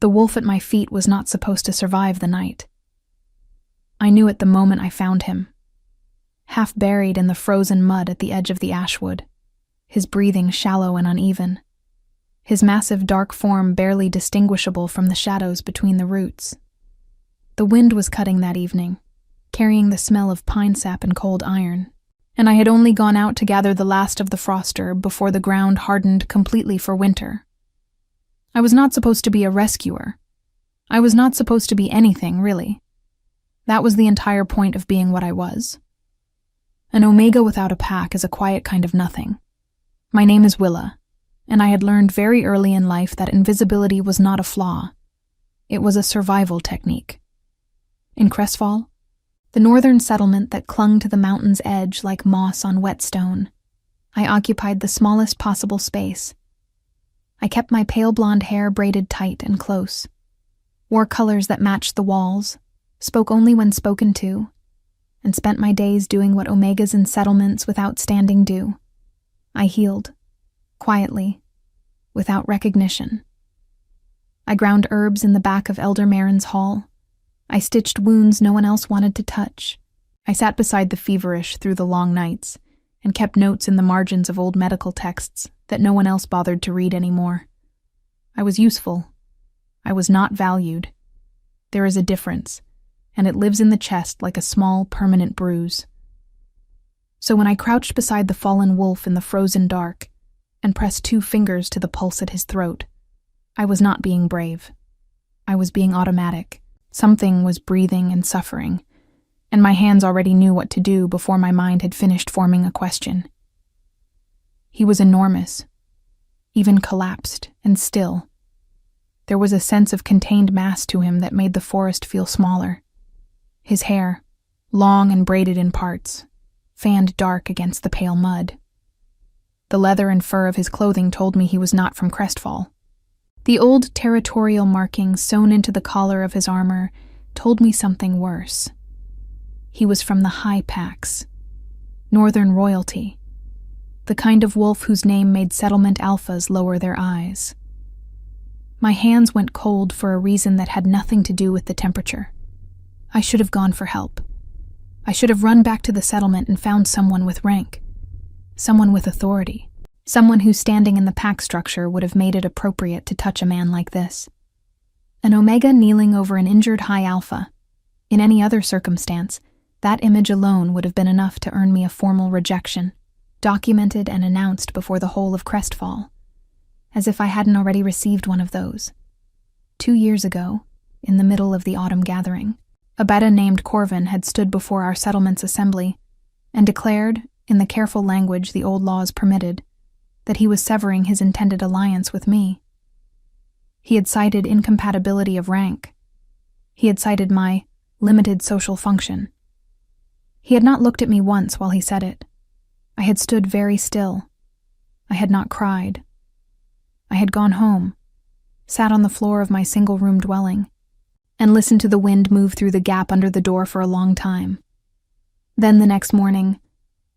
The wolf at my feet was not supposed to survive the night. I knew it the moment I found him, half buried in the frozen mud at the edge of the ashwood, his breathing shallow and uneven, his massive dark form barely distinguishable from the shadows between the roots. The wind was cutting that evening, carrying the smell of pine sap and cold iron, and I had only gone out to gather the last of the frost herb before the ground hardened completely for winter. I was not supposed to be a rescuer. I was not supposed to be anything, really. That was the entire point of being what I was. An Omega without a pack is a quiet kind of nothing. My name is Willa, and I had learned very early in life that invisibility was not a flaw. It was a survival technique. In Crestfall, the northern settlement that clung to the mountain's edge like moss on whetstone, I occupied the smallest possible space. I kept my pale blonde hair braided tight and close, wore colors that matched the walls, spoke only when spoken to, and spent my days doing what Omegas in settlements without standing do. I healed, quietly, without recognition. I ground herbs in the back of Elder Marin's hall. I stitched wounds no one else wanted to touch. I sat beside the feverish through the long nights and kept notes in the margins of old medical texts that no one else bothered to read anymore. I was useful. I was not valued. There is a difference, and it lives in the chest like a small, permanent bruise. So when I crouched beside the fallen wolf in the frozen dark and pressed 2 fingers to the pulse at his throat, I was not being brave. I was being automatic. Something was breathing and suffering, and my hands already knew what to do before my mind had finished forming a question. He was enormous, even collapsed and still. There was a sense of contained mass to him that made the forest feel smaller. His hair, long and braided in parts, fanned dark against the pale mud. The leather and fur of his clothing told me he was not from Crestfall. The old territorial markings sewn into the collar of his armor told me something worse. He was from the High Packs, northern royalty, the kind of wolf whose name made settlement alphas lower their eyes. My hands went cold for a reason that had nothing to do with the temperature. I should have gone for help. I should have run back to the settlement and found someone with rank, someone with authority. Someone whose standing in the pack structure would have made it appropriate to touch a man like this. An Omega kneeling over an injured High Alpha. In any other circumstance, that image alone would have been enough to earn me a formal rejection, documented and announced before the whole of Crestfall, as if I hadn't already received one of those. 2 years ago, in the middle of the autumn gathering, a beta named Corvin had stood before our settlement's assembly and declared, in the careful language the old laws permitted, that he was severing his intended alliance with me. He had cited incompatibility of rank. He had cited my limited social function. He had not looked at me once while he said it. I had stood very still. I had not cried. I had gone home, sat on the floor of my single-room dwelling, and listened to the wind move through the gap under the door for a long time. Then the next morning,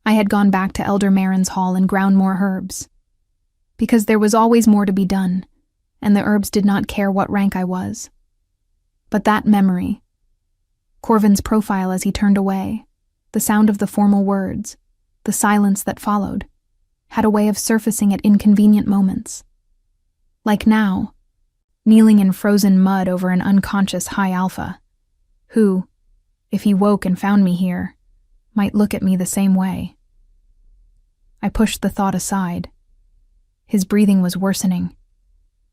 I had gone back to Elder Marin's hall and ground more herbs, because there was always more to be done, and the herbs did not care what rank I was. But that memory, Corvin's profile as he turned away, the sound of the formal words, the silence that followed, had a way of surfacing at inconvenient moments. Like now, kneeling in frozen mud over an unconscious High Alpha, who, if he woke and found me here, might look at me the same way. I pushed the thought aside. His breathing was worsening.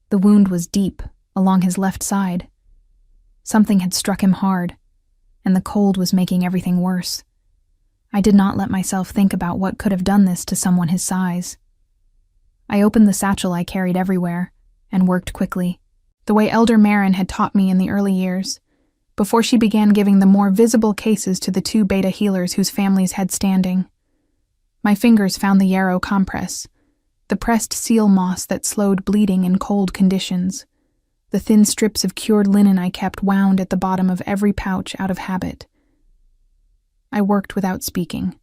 The wound was deep, along his left side. Something had struck him hard, and the cold was making everything worse. I did not let myself think about what could have done this to someone his size. I opened the satchel I carried everywhere, and worked quickly, the way Elder Marin had taught me in the early years, before she began giving the more visible cases to the 2 beta healers whose families had standing. My fingers found the yarrow compress, the pressed seal moss that slowed bleeding in cold conditions, the thin strips of cured linen I kept wound at the bottom of every pouch out of habit. I worked without speaking.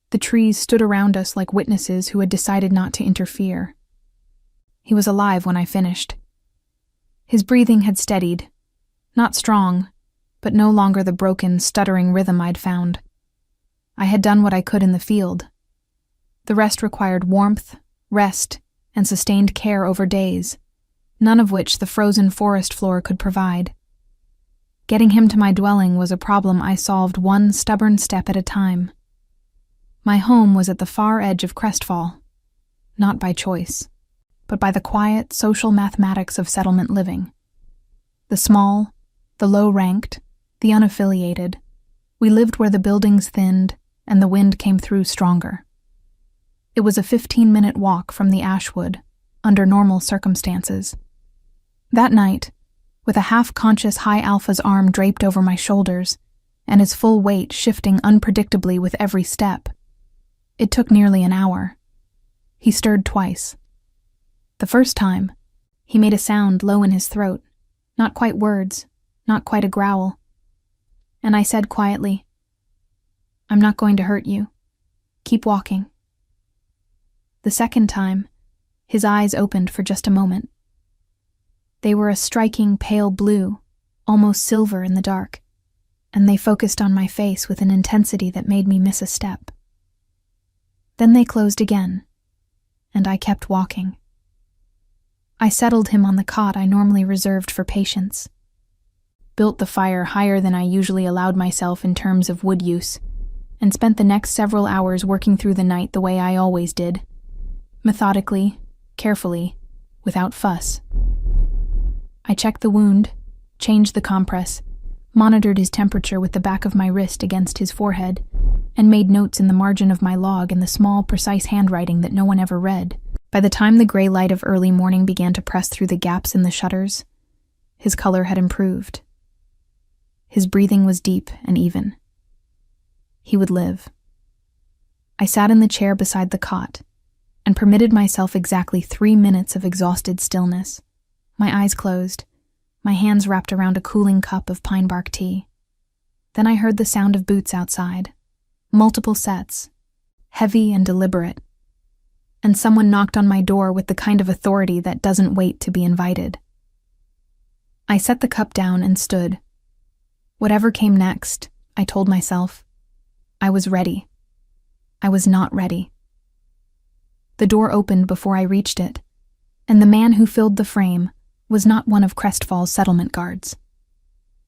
The trees stood around us like witnesses who had decided not to interfere. He was alive when I finished. His breathing had steadied. Not strong, but no longer the broken, stuttering rhythm I'd found. I had done what I could in the field. The rest required warmth, rest, and sustained care over days, none of which the frozen forest floor could provide. Getting him to my dwelling was a problem I solved one stubborn step at a time. My home was at the far edge of Crestfall, not by choice, but by the quiet social mathematics of settlement living. The small, the low-ranked, the unaffiliated, we lived where the buildings thinned and the wind came through stronger. It was a 15-minute walk from the Ashwood, under normal circumstances. That night, with a half-conscious High Alpha's arm draped over my shoulders, and his full weight shifting unpredictably with every step, it took nearly an hour. He stirred twice. The first time, he made a sound low in his throat, not quite words, not quite a growl. And I said quietly, "I'm not going to hurt you. Keep walking." The second time, his eyes opened for just a moment. They were a striking pale blue, almost silver in the dark, and they focused on my face with an intensity that made me miss a step. Then they closed again, and I kept walking. I settled him on the cot I normally reserved for patients, built the fire higher than I usually allowed myself in terms of wood use, and spent the next several hours working through the night the way I always did, methodically, carefully, without fuss. I checked the wound, changed the compress, monitored his temperature with the back of my wrist against his forehead, and made notes in the margin of my log in the small, precise handwriting that no one ever read. By the time the gray light of early morning began to press through the gaps in the shutters, his color had improved. His breathing was deep and even. He would live. I sat in the chair beside the cot and permitted myself exactly 3 minutes of exhausted stillness, my eyes closed, my hands wrapped around a cooling cup of pine bark tea. Then I heard the sound of boots outside, multiple sets, heavy and deliberate, and someone knocked on my door with the kind of authority that doesn't wait to be invited. I set the cup down and stood. Whatever came next, I told myself, I was ready. I was not ready. The door opened before I reached it, and the man who filled the frame was not one of Crestfall's settlement guards.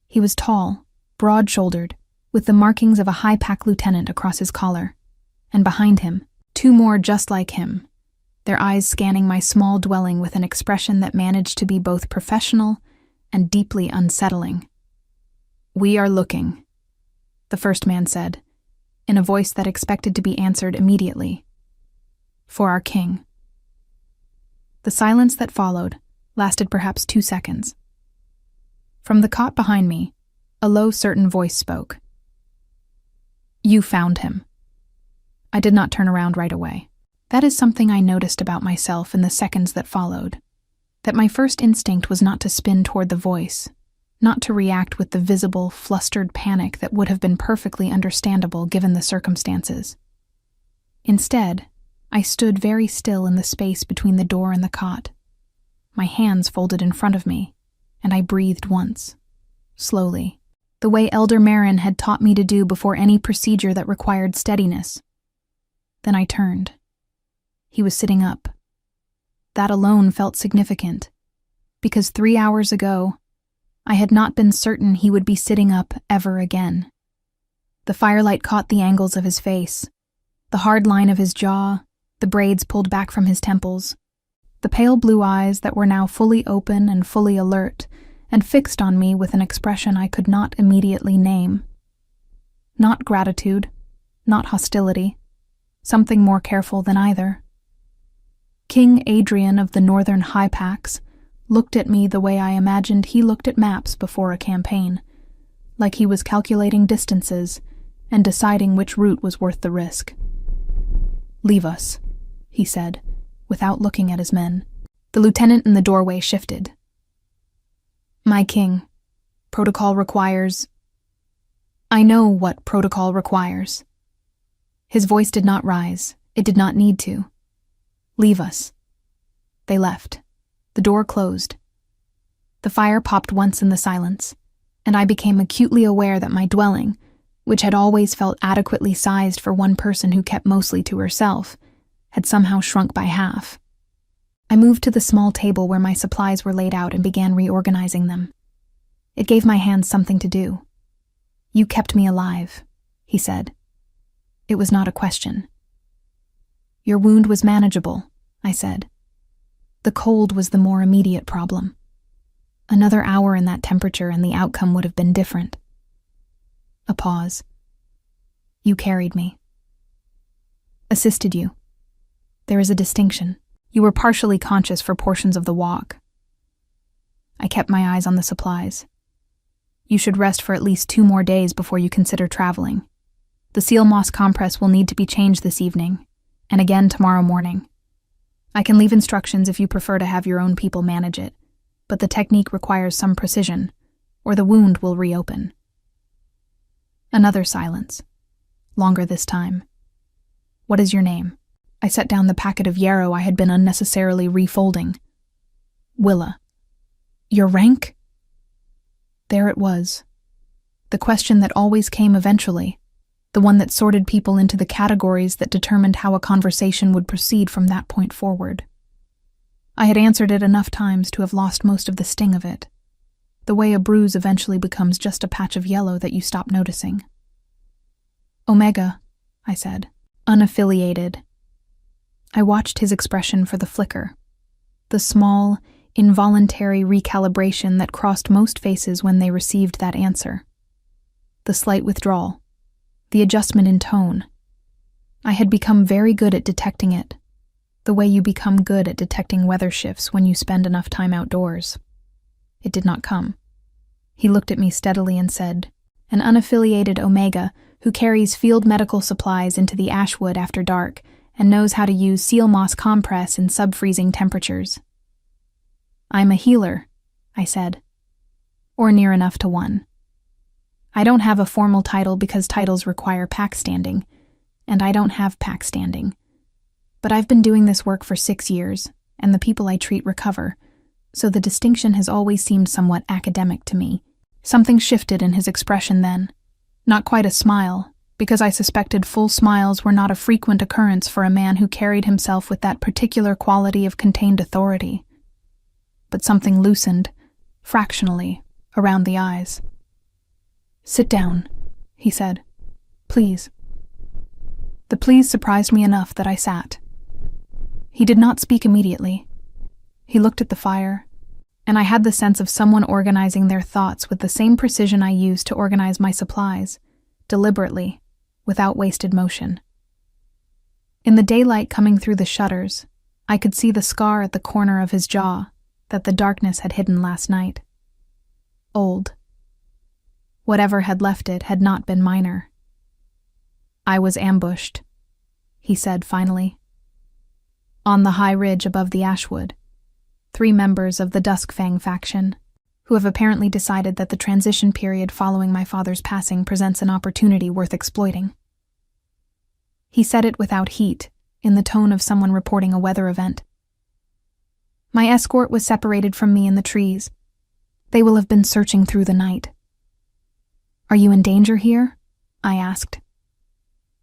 He was tall, broad-shouldered, with the markings of a high-pack lieutenant across his collar, and behind him, 2 more just like him, their eyes scanning my small dwelling with an expression that managed to be both professional and deeply unsettling. "We are looking," the first man said, in a voice that expected to be answered immediately. "For our king." The silence that followed lasted perhaps 2 seconds. From the cot behind me, a low, certain voice spoke. "You found him." I did not turn around right away. That is something I noticed about myself in the seconds that followed, that my first instinct was not to spin toward the voice, not to react with the visible, flustered panic that would have been perfectly understandable given the circumstances. Instead, I stood very still in the space between the door and the cot, my hands folded in front of me, and I breathed once, slowly, the way Elder Marin had taught me to do before any procedure that required steadiness. Then I turned. He was sitting up. That alone felt significant, because 3 hours ago, I had not been certain he would be sitting up ever again. The firelight caught the angles of his face, the hard line of his jaw, the braids pulled back from his temples, the pale blue eyes that were now fully open and fully alert and fixed on me with an expression I could not immediately name. Not gratitude, not hostility, something more careful than either. King Adrian of the Northern High Packs looked at me the way I imagined he looked at maps before a campaign, like he was calculating distances and deciding which route was worth the risk. "Leave us," he said, without looking at his men. The lieutenant in the doorway shifted. "My king, protocol requires—" "I know what protocol requires." His voice did not rise. It did not need to. "Leave us." They left. The door closed. The fire popped once in the silence, and I became acutely aware that my dwelling, which had always felt adequately sized for one person who kept mostly to herself, had somehow shrunk by half. I moved to the small table where my supplies were laid out and began reorganizing them. It gave my hands something to do. "You kept me alive," he said. It was not a question. "Your wound was manageable," I said. The cold was the more immediate problem. Another hour in that temperature and the outcome would have been different. A pause. "You carried me." "Assisted you. There is a distinction. You were partially conscious for portions of the walk." I kept my eyes on the supplies. "You should rest for at least 2 more days before you consider traveling. The seal moss compress will need to be changed this evening, and again tomorrow morning. I can leave instructions if you prefer to have your own people manage it, but the technique requires some precision, or the wound will reopen." Another silence. Longer this time. "What is your name?" I set down the packet of yarrow I had been unnecessarily refolding. "Willa." "Your rank?" There it was. The question that always came eventually, the one that sorted people into the categories that determined how a conversation would proceed from that point forward. I had answered it enough times to have lost most of the sting of it, the way a bruise eventually becomes just a patch of yellow that you stop noticing. "Omega," I said. "Unaffiliated." I watched his expression for the flicker, the small, involuntary recalibration that crossed most faces when they received that answer. The slight withdrawal, the adjustment in tone. I had become very good at detecting it, the way you become good at detecting weather shifts when you spend enough time outdoors. It did not come. He looked at me steadily and said, "An unaffiliated Omega who carries field medical supplies into the Ashwood after dark and knows how to use seal moss compress in sub-freezing temperatures." "I'm a healer," I said. "Or near enough to one. I don't have a formal title because titles require pack standing, and I don't have pack standing. But I've been doing this work for 6 years, and the people I treat recover, so the distinction has always seemed somewhat academic to me." Something shifted in his expression then. Not quite a smile, because I suspected full smiles were not a frequent occurrence for a man who carried himself with that particular quality of contained authority. But something loosened, fractionally, around the eyes. "Sit down," he said. "Please." The please surprised me enough that I sat. He did not speak immediately. He looked at the fire, and I had the sense of someone organizing their thoughts with the same precision I used to organize my supplies, deliberately, without wasted motion. In the daylight coming through the shutters, I could see the scar at the corner of his jaw that the darkness had hidden last night. Old. Whatever had left it had not been minor. "I was ambushed," he said finally. "On the high ridge above the Ashwood. 3 members of the Duskfang faction, who have apparently decided that the transition period following my father's passing presents an opportunity worth exploiting." He said it without heat, in the tone of someone reporting a weather event. "My escort was separated from me in the trees. They will have been searching through the night." "Are you in danger here?" I asked.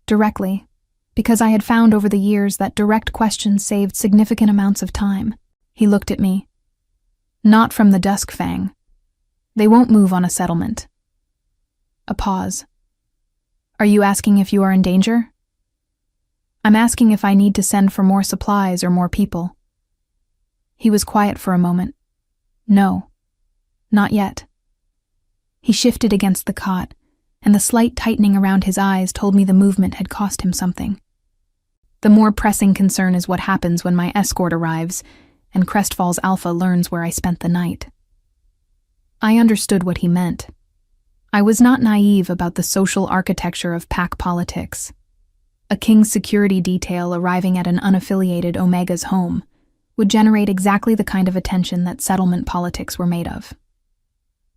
Directly, because I had found over the years that direct questions saved significant amounts of time. He looked at me. "Not from the Duskfang. They won't move on a settlement." A pause. "Are you asking if you are in danger?" "I'm asking if I need to send for more supplies or more people." He was quiet for a moment. "No, not yet." He shifted against the cot, and the slight tightening around his eyes told me the movement had cost him something. The more pressing concern is what happens when my escort arrives, and Crestfall's Alpha learns where I spent the night. I understood what he meant. I was not naive about the social architecture of pack politics. A king's security detail arriving at an unaffiliated Omega's home would generate exactly the kind of attention that settlement politics were made of.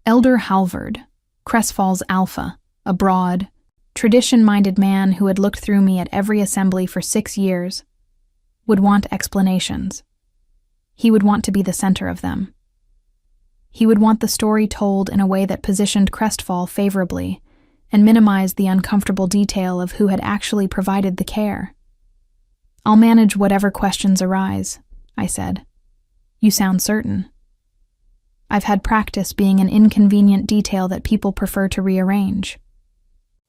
Elder Halvard, Crestfall's Alpha, a broad, tradition-minded man who had looked through me at every assembly for 6 years, would want explanations. He would want to be the center of them. He would want the story told in a way that positioned Crestfall favorably and minimized the uncomfortable detail of who had actually provided the care. "I'll manage whatever questions arise," I said. "You sound certain." "I've had practice being an inconvenient detail that people prefer to rearrange."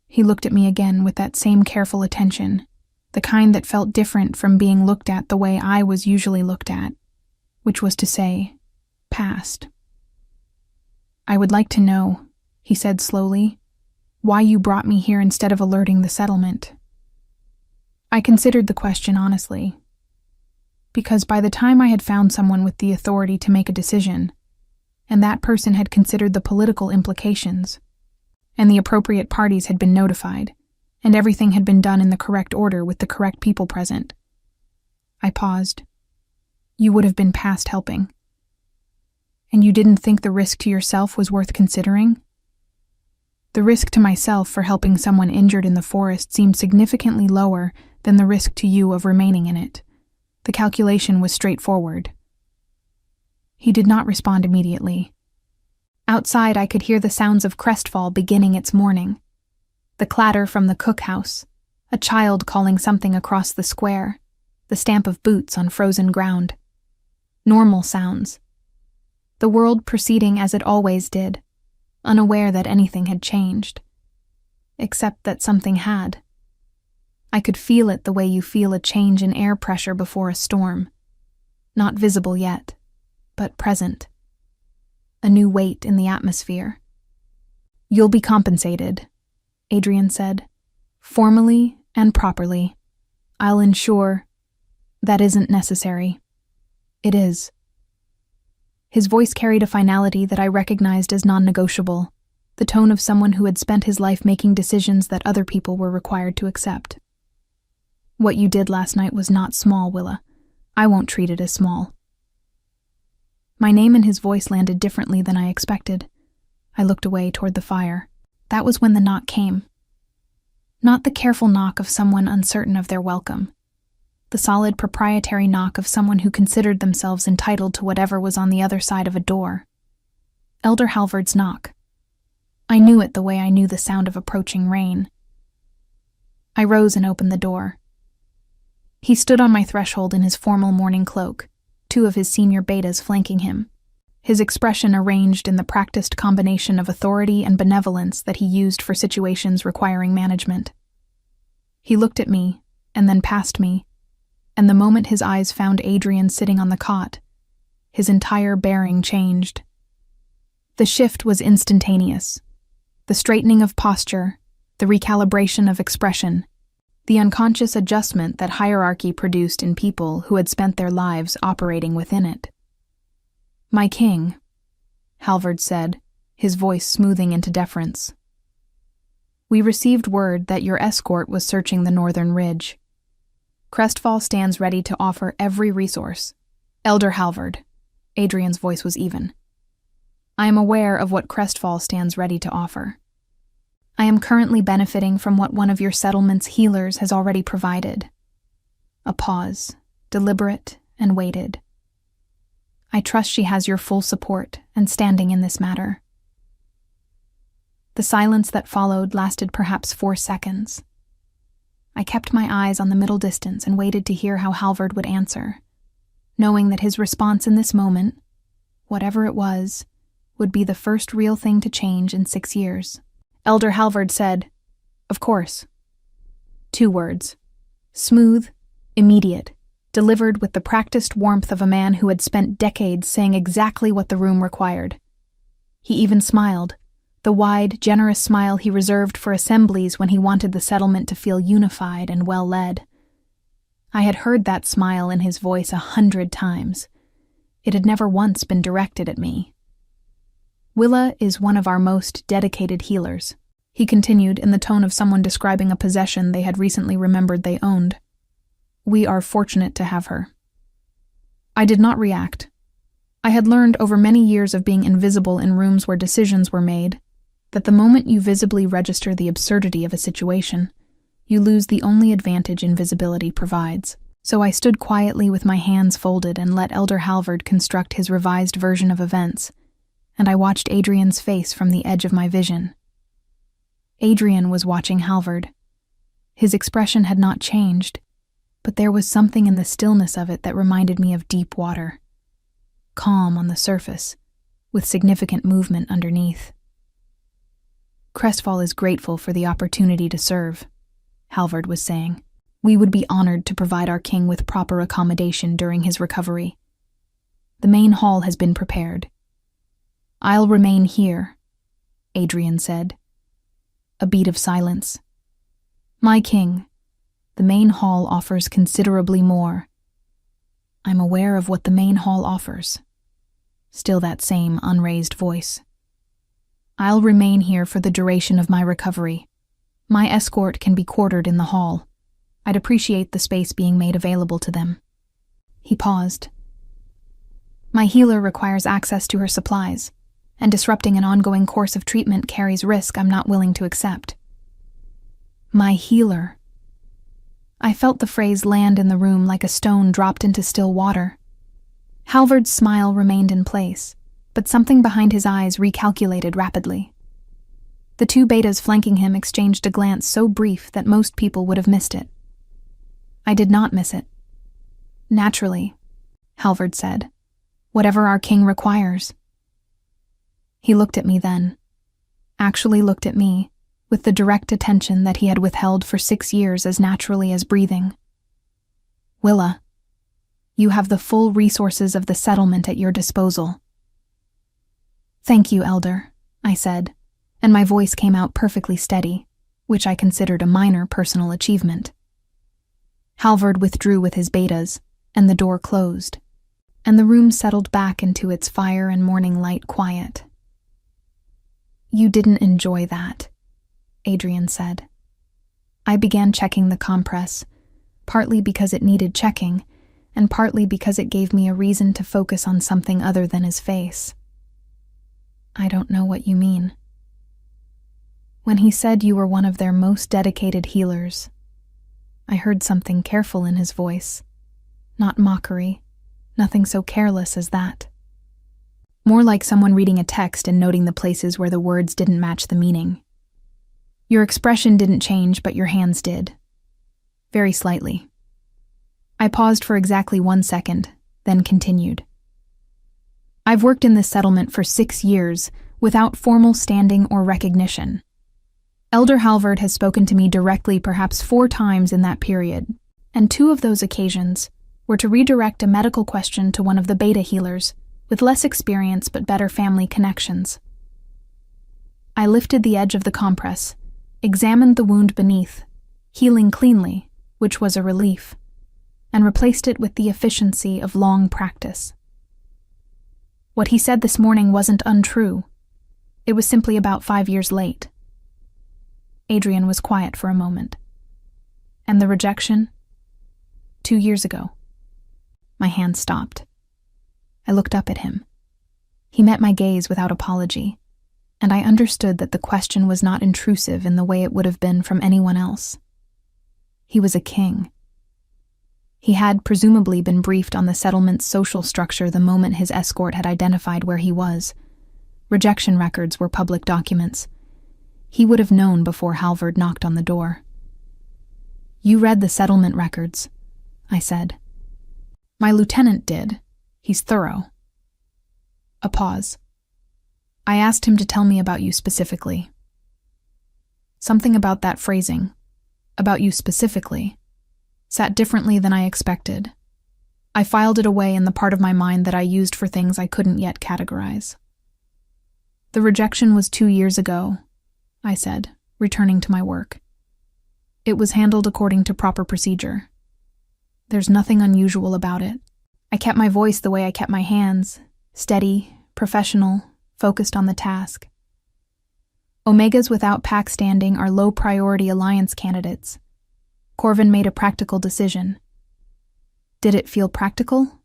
He looked at me again with that same careful attention, the kind that felt different from being looked at the way I was usually looked at, which was to say, past. "I would like to know," he said slowly, "why you brought me here instead of alerting the settlement." I considered the question honestly, because by the time I had found someone with the authority to make a decision, and that person had considered the political implications, and the appropriate parties had been notified, and everything had been done in the correct order with the correct people present. I paused. "You would have been past helping. And you didn't think the risk to yourself was worth considering?" The risk to myself for helping someone injured in the forest seemed significantly lower than the risk to you of remaining in it. The calculation was straightforward. He did not respond immediately. Outside, I could hear the sounds of Crestfall beginning its morning. The clatter from the cookhouse, a child calling something across the square, the stamp of boots on frozen ground. Normal sounds. The world proceeding as it always did, unaware that anything had changed. Except that something had. I could feel it the way you feel a change in air pressure before a storm. Not visible yet, but present. A new weight in the atmosphere. "You'll be compensated," Adrian said. "Formally and properly. I'll ensure that isn't necessary. It is." His voice carried a finality that I recognized as non-negotiable, the tone of someone who had spent his life making decisions that other people were required to accept. "What you did last night was not small, Willa. I won't treat it as small." My name and his voice landed differently than I expected. I looked away toward the fire. That was when the knock came. Not the careful knock of someone uncertain of their welcome. The solid proprietary knock of someone who considered themselves entitled to whatever was on the other side of a door. Elder Halvard's knock. I knew it the way I knew the sound of approaching rain. I rose and opened the door. He stood on my threshold in his formal morning cloak, two of his senior betas flanking him, his expression arranged in the practiced combination of authority and benevolence that he used for situations requiring management. He looked at me, and then past me, and the moment his eyes found Adrian sitting on the cot, his entire bearing changed. The shift was instantaneous. The straightening of posture, the recalibration of expression, the unconscious adjustment that hierarchy produced in people who had spent their lives operating within it. "My king," Halvard said, his voice smoothing into deference. "We received word that your escort was searching the northern ridge. Crestfall stands ready to offer every resource. Elder Halvard," Adrian's voice was even. "I am aware of what Crestfall stands ready to offer. I am currently benefiting from what one of your settlement's healers has already provided." A pause, deliberate and weighted. "I trust she has your full support and standing in this matter." The silence that followed lasted perhaps 4 seconds. I kept my eyes on the middle distance and waited to hear how Halvard would answer, knowing that his response in this moment, whatever it was, would be the first real thing to change in 6 years. Elder Halvard said, "Of course." 2 words. Smooth, immediate, delivered with the practiced warmth of a man who had spent decades saying exactly what the room required. He even smiled, the wide, generous smile he reserved for assemblies when he wanted the settlement to feel unified and well-led. I had heard that smile in his voice 100 times. It had never once been directed at me. "Willa is one of our most dedicated healers," he continued in the tone of someone describing a possession they had recently remembered they owned. "We are fortunate to have her." I did not react. I had learned over many years of being invisible in rooms where decisions were made that the moment you visibly register the absurdity of a situation, you lose the only advantage invisibility provides. So I stood quietly with my hands folded and let Elder Halvard construct his revised version of events, and I watched Adrian's face from the edge of my vision. Adrian was watching Halvard. His expression had not changed, but there was something in the stillness of it that reminded me of deep water. Calm on the surface, with significant movement underneath. Crestfall is grateful for the opportunity to serve, Halvard was saying. We would be honored to provide our king with proper accommodation during his recovery. The main hall has been prepared. I'll remain here, Adrian said. A beat of silence. My king, the main hall offers considerably more. I'm aware of what the main hall offers. Still that same unraised voice. I'll remain here for the duration of my recovery. My escort can be quartered in the hall. I'd appreciate the space being made available to them. He paused. My healer requires access to her supplies, and disrupting an ongoing course of treatment carries risk I'm not willing to accept. My healer. I felt the phrase land in the room like a stone dropped into still water. Halvard's smile remained in place, but something behind his eyes recalculated rapidly. The two betas flanking him exchanged a glance so brief that most people would have missed it. I did not miss it. Naturally, Halvard said. Whatever our king requires. He looked at me then. Actually looked at me, with the direct attention that he had withheld for 6 years as naturally as breathing. Willa, you have the full resources of the settlement at your disposal. Thank you, Elder, I said, and my voice came out perfectly steady, which I considered a minor personal achievement. Halvard withdrew with his betas, and the door closed, and the room settled back into its fire and morning light quiet. You didn't enjoy that, Adrian said. I began checking the compress, partly because it needed checking, and partly because it gave me a reason to focus on something other than his face. I don't know what you mean. When he said you were one of their most dedicated healers, I heard something careful in his voice. Not mockery, nothing so careless as that. More like someone reading a text and noting the places where the words didn't match the meaning. Your expression didn't change, but your hands did. Very slightly. I paused for exactly 1 second, then continued. I've worked in this settlement for 6 years, without formal standing or recognition. Elder Halvard has spoken to me directly perhaps 4 times in that period, and 2 of those occasions were to redirect a medical question to one of the beta healers, with less experience but better family connections. I lifted the edge of the compress, examined the wound beneath, healing cleanly, which was a relief, and replaced it with the efficiency of long practice. What he said this morning wasn't untrue. It was simply about 5 years late. Adrian was quiet for a moment. And the rejection? 2 years ago. My hand stopped. I looked up at him. He met my gaze without apology, and I understood that the question was not intrusive in the way it would have been from anyone else. He was a king. He had presumably been briefed on the settlement's social structure the moment his escort had identified where he was. Rejection records were public documents. He would have known before Halvard knocked on the door. You read the settlement records, I said. My lieutenant did. He's thorough. A pause. I asked him to tell me about you specifically. Something about that phrasing, about you specifically, sat differently than I expected. I filed it away in the part of my mind that I used for things I couldn't yet categorize. The rejection was 2 years ago, I said, returning to my work. It was handled according to proper procedure. There's nothing unusual about it. I kept my voice the way I kept my hands, steady, professional, focused on the task. Omegas without pack standing are low-priority alliance candidates. Corvin made a practical decision. Did it feel practical?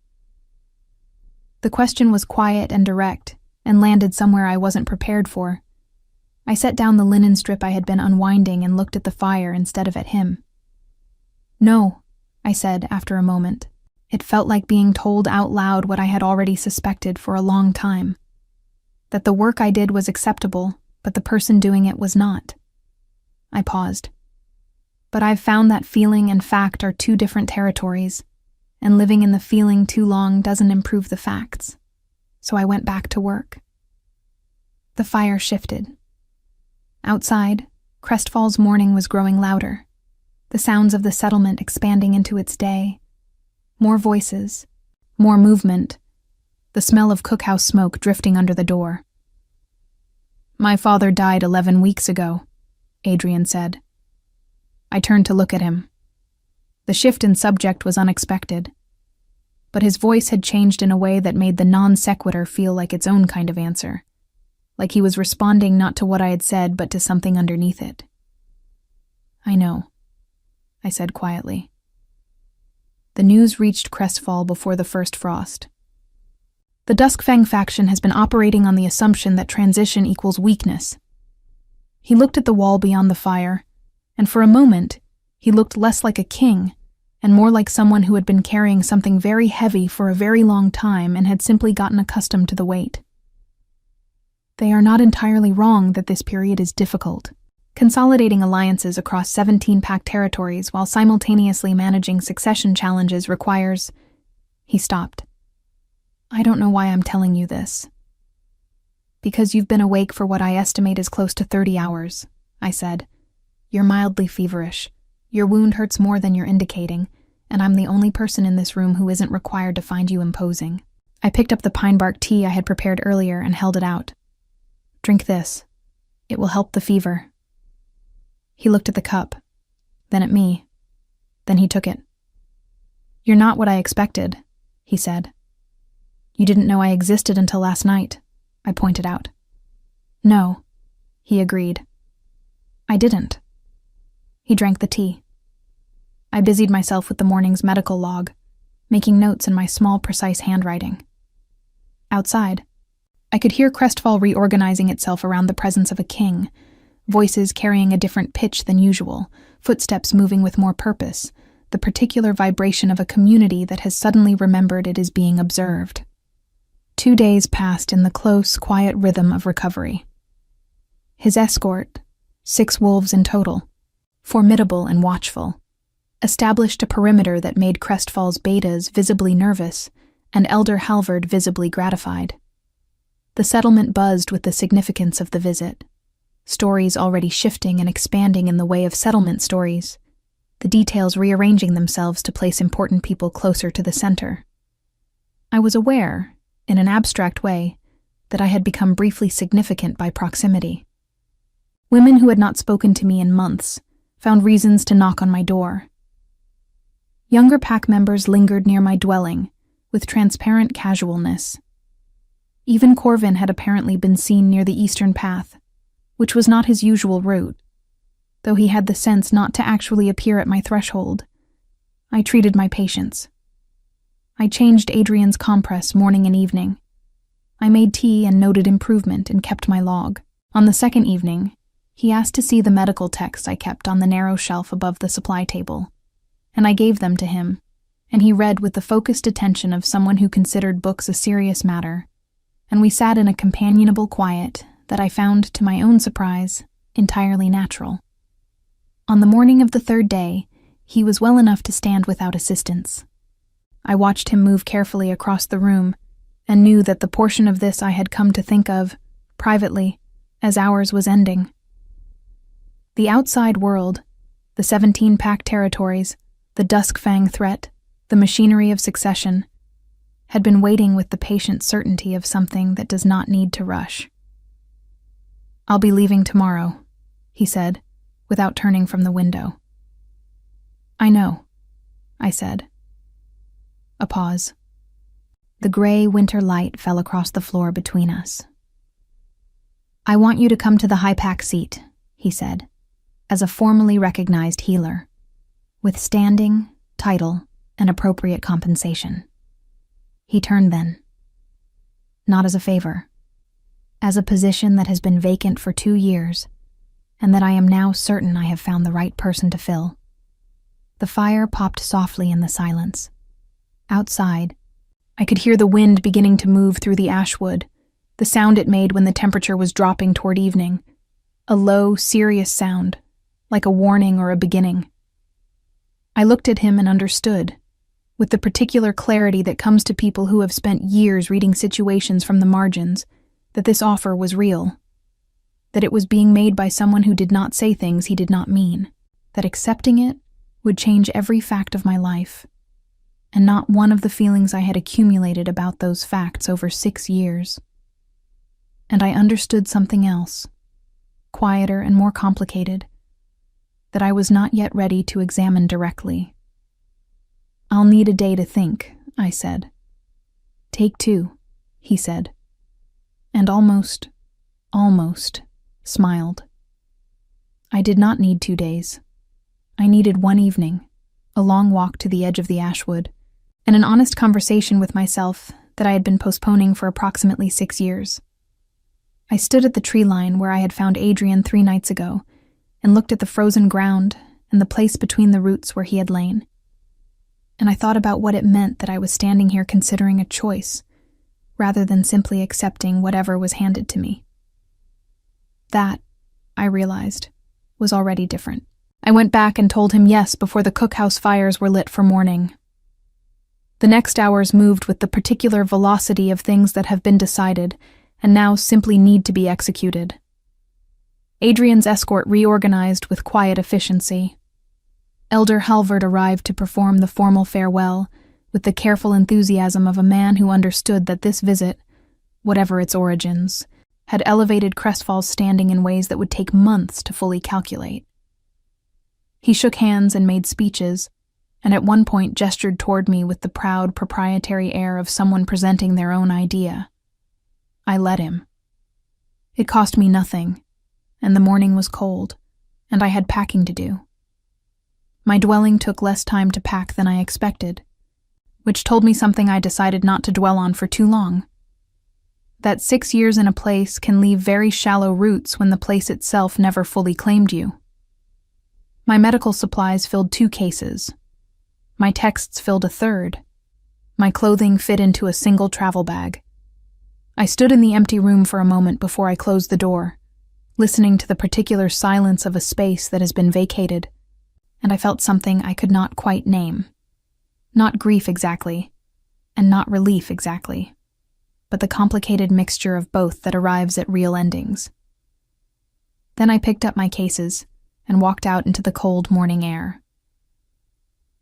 The question was quiet and direct, and landed somewhere I wasn't prepared for. I set down the linen strip I had been unwinding and looked at the fire instead of at him. No, I said after a moment. It felt like being told out loud what I had already suspected for a long time. that the work I did was acceptable, but the person doing it was not. I paused. But I've found that feeling and fact are two different territories, and living in the feeling too long doesn't improve the facts. So I went back to work. The fire shifted. Outside, Crestfall's morning was growing louder, the sounds of the settlement expanding into its day. More voices, more movement, the smell of cookhouse smoke drifting under the door. "My father died 11 weeks ago," Adrian said. I turned to look at him. The shift in subject was unexpected, but his voice had changed in a way that made the non sequitur feel like its own kind of answer, like he was responding not to what I had said but to something underneath it. "I know," I said quietly. The news reached Crestfall before the first frost. "The Duskfang faction has been operating on the assumption that transition equals weakness." He looked at the wall beyond the fire, and for a moment, he looked less like a king and more like someone who had been carrying something very heavy for a very long time and had simply gotten accustomed to the weight. "They are not entirely wrong that this period is difficult. Consolidating alliances across 17 pack territories while simultaneously managing succession challenges requires..." He stopped. "I don't know why I'm telling you this." "Because you've been awake for what I estimate is close to 30 hours, I said. "You're mildly feverish. Your wound hurts more than you're indicating, and I'm the only person in this room who isn't required to find you imposing." I picked up the pine bark tea I had prepared earlier and held it out. "Drink this. It will help the fever." He looked at the cup, then at me. Then he took it. "You're not what I expected," he said. "You didn't know I existed until last night," I pointed out. "No," he agreed. "I didn't." He drank the tea. I busied myself with the morning's medical log, making notes in my small, precise handwriting. Outside, I could hear Crestfall reorganizing itself around the presence of a king, voices carrying a different pitch than usual, footsteps moving with more purpose, the particular vibration of a community that has suddenly remembered it is being observed. 2 days passed in the close, quiet rhythm of recovery. His escort, 6 wolves in total, formidable and watchful, established a perimeter that made Crestfall's betas visibly nervous and Elder Halvard visibly gratified. The settlement buzzed with the significance of the visit, stories already shifting and expanding in the way of settlement stories, the details rearranging themselves to place important people closer to the center. I was aware, in an abstract way, that I had become briefly significant by proximity. Women who had not spoken to me in months found reasons to knock on my door. Younger pack members lingered near my dwelling, with transparent casualness. Even Corvin had apparently been seen near the eastern path, which was not his usual route, though he had the sense not to actually appear at my threshold. I treated my patients. I changed Adrian's compress morning and evening. I made tea and noted improvement and kept my log. On the second evening, he asked to see the medical texts I kept on the narrow shelf above the supply table, and I gave them to him, and he read with the focused attention of someone who considered books a serious matter, and we sat in a companionable quiet that I found, to my own surprise, entirely natural. On the morning of the third day, he was well enough to stand without assistance. I watched him move carefully across the room, and knew that the portion of this I had come to think of, privately, as ours was ending. The outside world, the 17 pack territories, the Duskfang threat, the machinery of succession, had been waiting with the patient certainty of something that does not need to rush. "I'll be leaving tomorrow," he said, without turning from the window. "I know," I said. A pause. The gray winter light fell across the floor between us. "I want you to come to the high pack seat," he said, as a formally recognized healer, with standing, title, and appropriate compensation. He turned then. "Not as a favor. As a position that has been vacant for 2 years, and that I am now certain I have found the right person to fill." The fire popped softly in the silence. Outside, I could hear the wind beginning to move through the ashwood, the sound it made when the temperature was dropping toward evening, a low, serious sound, like a warning or a beginning. I looked at him and understood, with the particular clarity that comes to people who have spent years reading situations from the margins, that this offer was real, that it was being made by someone who did not say things he did not mean, that accepting it would change every fact of my life, and not one of the feelings I had accumulated about those facts over 6 years. And I understood something else, quieter and more complicated, that I was not yet ready to examine directly. "I'll need a day to think," I said. "Take 2, he said, and almost smiled. I did not need 2 days. I needed 1 evening, a long walk to the edge of the ashwood, and an honest conversation with myself that I had been postponing for approximately 6 years. I stood at the tree line where I had found Adrian 3 nights ago and looked at the frozen ground and the place between the roots where he had lain. And I thought about what it meant that I was standing here considering a choice, rather than simply accepting whatever was handed to me. That, I realized, was already different. I went back and told him yes before the cookhouse fires were lit for morning. The next hours moved with the particular velocity of things that have been decided and now simply need to be executed. Adrian's escort reorganized with quiet efficiency. Elder Halvard arrived to perform the formal farewell with the careful enthusiasm of a man who understood that this visit, whatever its origins, had elevated Crestfall's standing in ways that would take months to fully calculate. He shook hands and made speeches, and at one point gestured toward me with the proud, proprietary air of someone presenting their own idea. I let him. It cost me nothing, and the morning was cold, and I had packing to do. My dwelling took less time to pack than I expected, which told me something I decided not to dwell on for too long. That 6 years in a place can leave very shallow roots when the place itself never fully claimed you. My medical supplies filled 2 cases. My texts filled a 3rd. My clothing fit into a single travel bag. I stood in the empty room for a moment before I closed the door, listening to the particular silence of a space that has been vacated, and I felt something I could not quite name. Not grief exactly, and not relief exactly, but the complicated mixture of both that arrives at real endings. Then I picked up my cases and walked out into the cold morning air.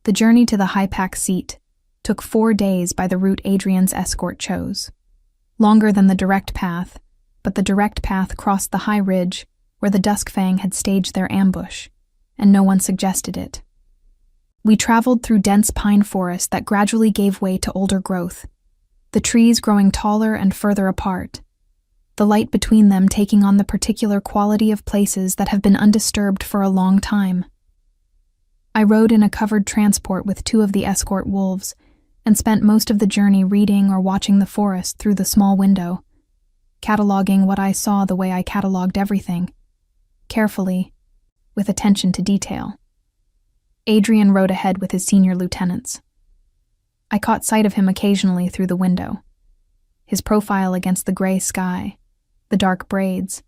The journey to the high-pack seat took 4 days by the route Adrian's escort chose. Longer than the direct path, but the direct path crossed the high ridge where the Duskfang had staged their ambush, and no one suggested it. We traveled through dense pine forest that gradually gave way to older growth, the trees growing taller and further apart, the light between them taking on the particular quality of places that have been undisturbed for a long time. I rode in a covered transport with 2 of the escort wolves, and spent most of the journey reading or watching the forest through the small window, cataloging what I saw the way I cataloged everything, carefully, with attention to detail. Adrian rode ahead with his senior lieutenants. I caught sight of him occasionally through the window, his profile against the gray sky, the dark braids,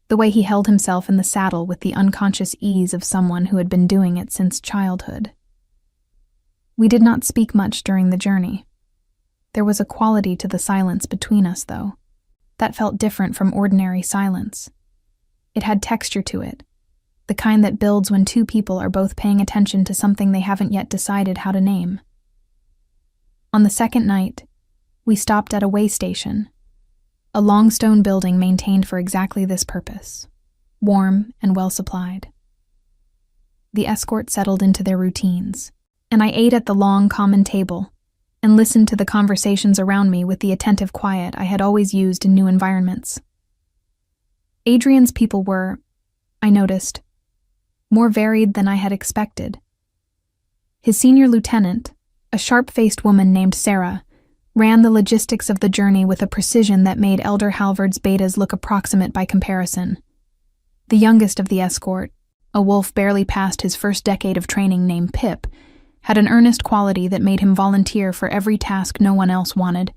the way he held himself in the saddle with the unconscious ease of someone who had been doing it since childhood. We did not speak much during the journey. There was a quality to the silence between us, though, that felt different from ordinary silence. It had texture to it, the kind that builds when 2 people are both paying attention to something they haven't yet decided how to name. On the 2nd night, we stopped at a way station, a long stone building maintained for exactly this purpose, warm and well supplied. The escort settled into their routines, and I ate at the long common table and listened to the conversations around me with the attentive quiet I had always used in new environments. Adrian's people were, I noticed, more varied than I had expected. His senior lieutenant, a sharp-faced woman named Sarah, ran the logistics of the journey with a precision that made Elder Halvard's betas look approximate by comparison. The youngest of the escort, a wolf barely past his first decade of training named Pip, had an earnest quality that made him volunteer for every task no one else wanted,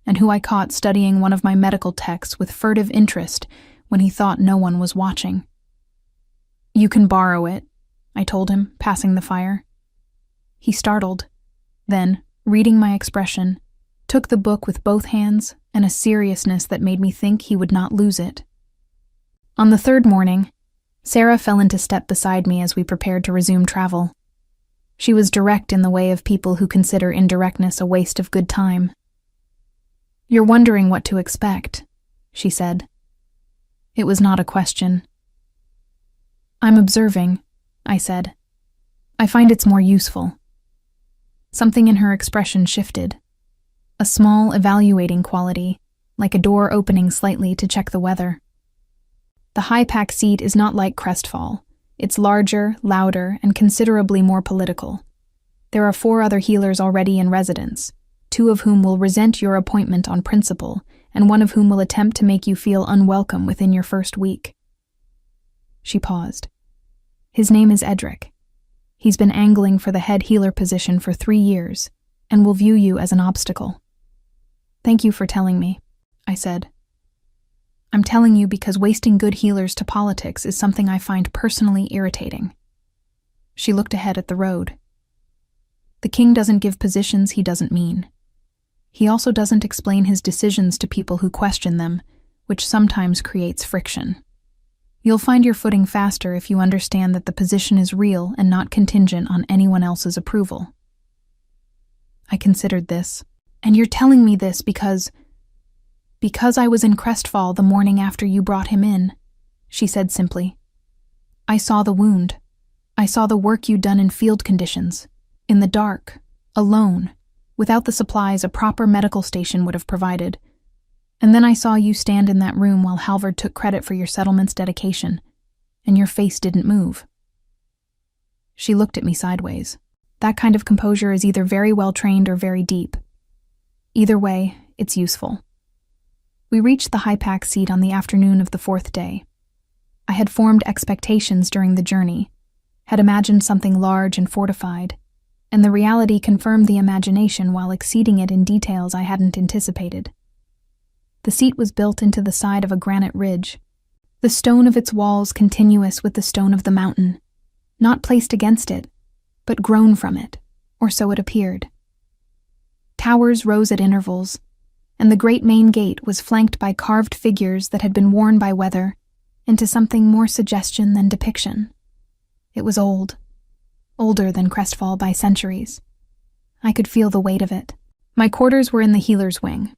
and who I caught studying one of my medical texts with furtive interest when he thought no one was watching. "You can borrow it," I told him, passing the fire. He startled, then, reading my expression, took the book with both hands and a seriousness that made me think he would not lose it. On the third morning, Sarah fell into step beside me as we prepared to resume travel. She was direct in the way of people who consider indirectness a waste of good time. "You're wondering what to expect," she said. It was not a question. "I'm observing," I said. "I find it's more useful." Something in her expression shifted. A small, evaluating quality, like a door opening slightly to check the weather. The high-pack seat is not like Crestfall. It's larger, louder, and considerably more political. There are 4 other healers already in residence, 2 of whom will resent your appointment on principle, and 1 of whom will attempt to make you feel unwelcome within your first week. She paused. His name is Edric. He's been angling for the head healer position for 3 years, and will view you as an obstacle. "Thank you for telling me," I said. "I'm telling you because wasting good healers to politics is something I find personally irritating." She looked ahead at the road. "The king doesn't give positions he doesn't mean. He also doesn't explain his decisions to people who question them, which sometimes creates friction. You'll find your footing faster if you understand that the position is real and not contingent on anyone else's approval." I considered this. "And you're telling me this because I was in Crestfall the morning after you brought him in," she said simply. "I saw the wound. I saw the work you'd done in field conditions, in the dark, alone, without the supplies a proper medical station would have provided. And then I saw you stand in that room while Halvard took credit for your settlement's dedication, and your face didn't move." She looked at me sideways. That kind of composure is either very well trained or very deep. Either way, it's useful. We reached the high-pack seat on the afternoon of the 4th day. I had formed expectations during the journey, had imagined something large and fortified, and the reality confirmed the imagination while exceeding it in details I hadn't anticipated. The seat was built into the side of a granite ridge, the stone of its walls continuous with the stone of the mountain, not placed against it, but grown from it, or so it appeared. Towers rose at intervals, and the great main gate was flanked by carved figures that had been worn by weather into something more suggestion than depiction. It was old, older than Crestfall by centuries. I could feel the weight of it. My quarters were in the healer's wing,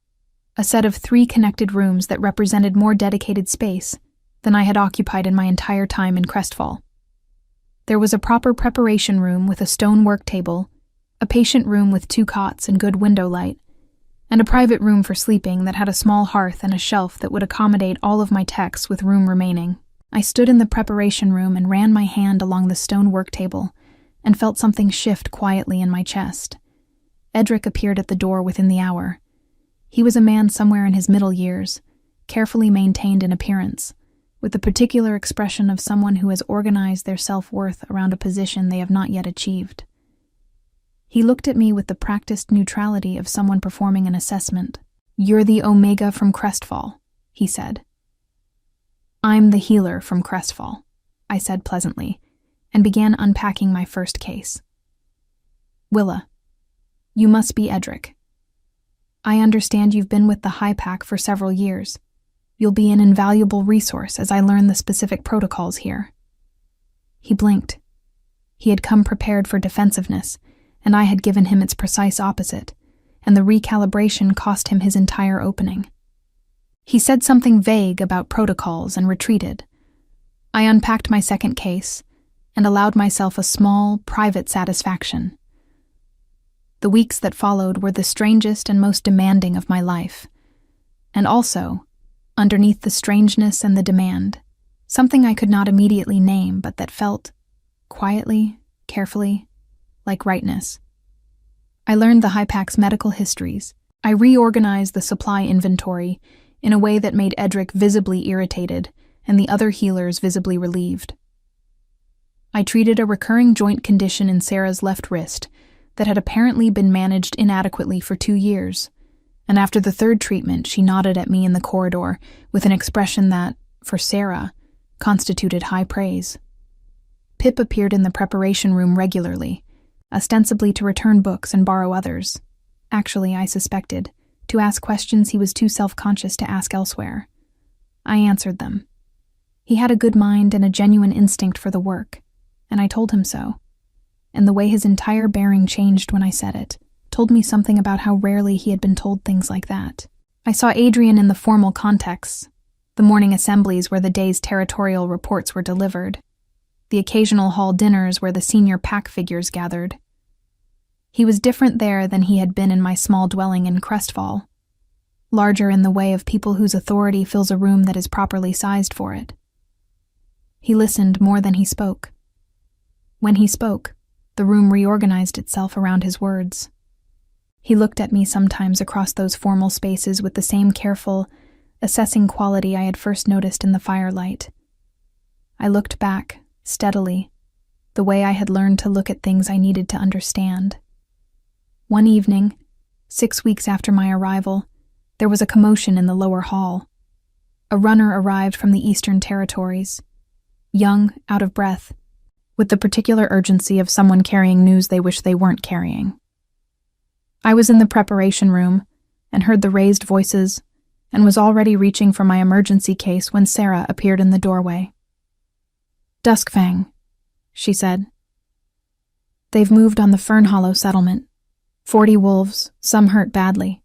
a set of 3 connected rooms that represented more dedicated space than I had occupied in my entire time in Crestfall. There was a proper preparation room with a stone work table, a patient room with 2 cots and good window light, and a private room for sleeping that had a small hearth and a shelf that would accommodate all of my texts with room remaining. I stood in the preparation room and ran my hand along the stone work table and felt something shift quietly in my chest. Edric appeared at the door within the hour. He was a man somewhere in his middle years, carefully maintained in appearance, with the particular expression of someone who has organized their self-worth around a position they have not yet achieved. He looked at me with the practiced neutrality of someone performing an assessment. "You're the Omega from Crestfall," he said. "I'm the healer from Crestfall," I said pleasantly, and began unpacking my first case. "Willa, you must be Edric. I understand you've been with the High Pack for several years. You'll be an invaluable resource as I learn the specific protocols here." He blinked. He had come prepared for defensiveness, and I had given him its precise opposite, and the recalibration cost him his entire opening. He said something vague about protocols and retreated. I unpacked my second case and allowed myself a small, private satisfaction. The weeks that followed were the strangest and most demanding of my life, and also, underneath the strangeness and the demand, something I could not immediately name but that felt, quietly, carefully, like rightness. I learned the High Pack's medical histories. I reorganized the supply inventory in a way that made Edric visibly irritated and the other healers visibly relieved. I treated a recurring joint condition in Sarah's left wrist that had apparently been managed inadequately for 2 years, and after the third treatment, she nodded at me in the corridor with an expression that, for Sarah, constituted high praise. Pip appeared in the preparation room regularly, ostensibly to return books and borrow others. Actually, I suspected, to ask questions he was too self-conscious to ask elsewhere. I answered them. He had a good mind and a genuine instinct for the work, and I told him so. And the way his entire bearing changed when I said it told me something about how rarely he had been told things like that. I saw Adrian in the formal contexts, the morning assemblies where the day's territorial reports were delivered, the occasional hall dinners where the senior pack figures gathered. He was different there than he had been in my small dwelling in Crestfall, larger in the way of people whose authority fills a room that is properly sized for it. He listened more than he spoke. When he spoke, the room reorganized itself around his words. He looked at me sometimes across those formal spaces with the same careful, assessing quality I had first noticed in the firelight. I looked back, steadily, the way I had learned to look at things I needed to understand. One evening, 6 weeks after my arrival, there was a commotion in the lower hall. A runner arrived from the Eastern Territories, young, out of breath, with the particular urgency of someone carrying news they wish they weren't carrying. I was in the preparation room and heard the raised voices and was already reaching for my emergency case when Sarah appeared in the doorway. "Duskfang," she said. "They've moved on the Fern Hollow settlement. 40 wolves, some hurt badly.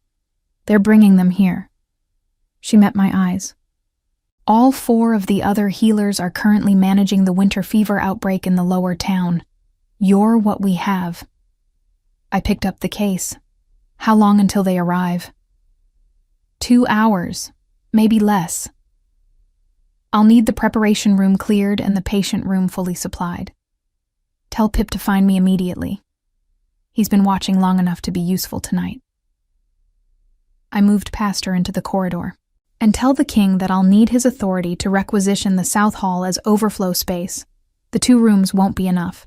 They're bringing them here." She met my eyes. "All 4 of the other healers are currently managing the winter fever outbreak in the lower town. You're what we have." I picked up the case. "How long until they arrive?" 2 hours, maybe less. "I'll need the preparation room cleared and the patient room fully supplied. Tell Pip to find me immediately. He's been watching long enough to be useful tonight." I moved past her into the corridor. "And tell the king that I'll need his authority to requisition the South Hall as overflow space. The 2 rooms won't be enough."